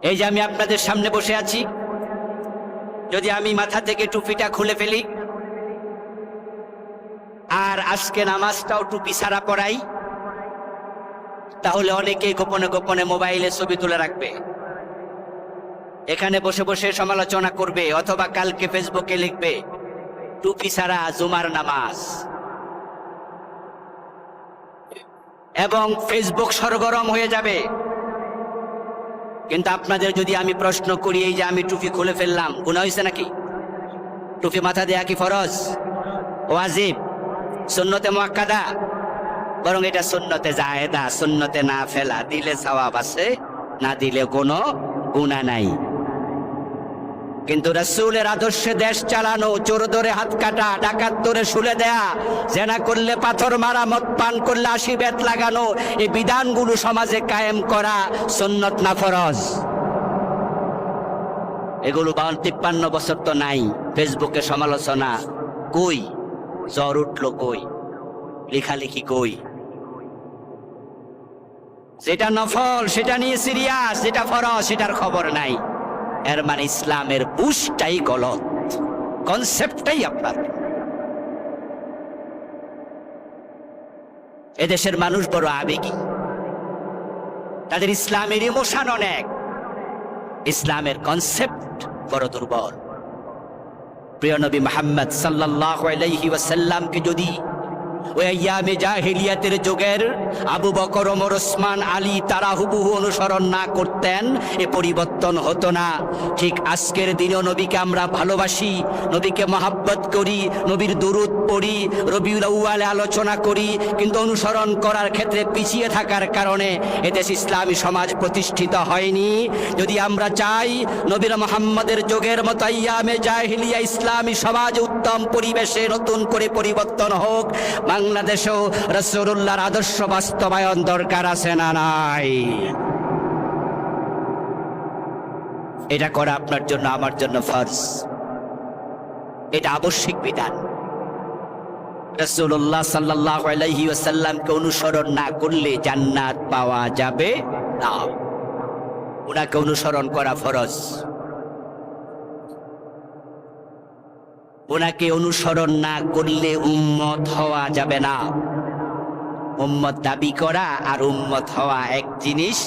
এই যে আমি আপনাদের সামনে বসে আছি, যদি আমি মাথা থেকে টুপিটা খুলে ফেলি আর আজকে নামাজটাও টুপি ছাড়া পড়াই, তাহলে অনেকেই গোপনে গোপনে মোবাইলে ছবি তুলে রাখবে, এখানে বসে বসে সমালোচনা করবে, অথবা কালকে ফেসবুকে লিখবে টুপি ছাড়া জুমার নামাজ, এবং ফেসবুক সরগরম হয়ে যাবে। কিন্তু আপনাদের যদি আমি প্রশ্ন করি, এই যে আমি টুপি খুলে ফেললাম, গুনাহ হয়েছে নাকি? টুপি মাথা দেয়া কি ফরজ, ওয়াজিব, সুন্নতে মুআক্কাদা? বরং এটা সুন্নতে জায়েদা, সুন্নতে না ফেলা, দিলে সওয়াব আছে, না দিলে কোনো গুনাহ নাই। কিন্তু রাসূলের আদর্শে দেশ চালানো, চোর ধরে হাত কাটা, ডাকাত ধরে শুলে দেয়া, জেনা করলে পাথর মারা, মদ পান করলে ৮০ বেত লাগানো, এই বিধানগুলো সমাজে কায়েম করা সুন্নত না ফরজ? এগুলো ৫২ বছর তো নাই। ফেসবুকে সমালোচনা কই, জ্বর উঠলো কই, লেখালেখি কই? যেটা নফল সেটা নিয়ে সিরিয়াস, যেটা ফরজ সেটার খবর নাই। এর মানে ইসলামের বুঝটাই গলত, কনসেপ্টটাই আপনার। এদেশের মানুষ বড় আবেগী, তাদের ইসলামের ইমোশন অনেক, ইসলামের কনসেপ্ট বড় দুর্বল। প্রিয় নবী মুহাম্মদ সাল্লাল্লাহু আলাইহি ওয়াসাল্লামকে যদি ওই আইয়ামে জাহেলিয়াতের যুগের আবু বকর, ওমর, ওসমান, আলী তারা হুবহু অনুসরণ না করতেন, এ পরিবর্তন হতো না। ঠিক আজকের দিনেও নবীকে আমরা ভালোবাসি, নবীকে মহাব্বত করি, নবীর দুরূদ পড়ি, রবিউল আউয়ালে আলোচনা করি, কিন্তু অনুসরণ করার ক্ষেত্রে পিছিয়ে থাকার কারণে এদেশ ইসলামী সমাজ প্রতিষ্ঠিত হয়নি। যদি আমরা চাই নবীর মুহাম্মদের যুগের মতো আইয়ামে জাহেলিয়া ইসলামী সমাজ উত্তম পরিবেশে নতুন করে পরিবর্তন হোক, বাংলাদেশেও রাসূলুল্লাহর আদর্শ বাস্তবায়ন দরকার আছে না নাই? এটা করা আপনার জন্য, আমার জন্য ফরজ, এটা আবশ্যিক বিধান। রাসূলুল্লাহ সাল্লাল্লাহু আলাইহি ওয়াসাল্লামকে অনুসরণ না করলে জান্নাত পাওয়া যাবে না। ওনাকে অনুসরণ করা ফরজ। ওনাকে অনুসরণ না করলে উম্মত হওয়া যাবে না। উম্মত দাবি করা আর উম্মত হওয়া এক জিনিস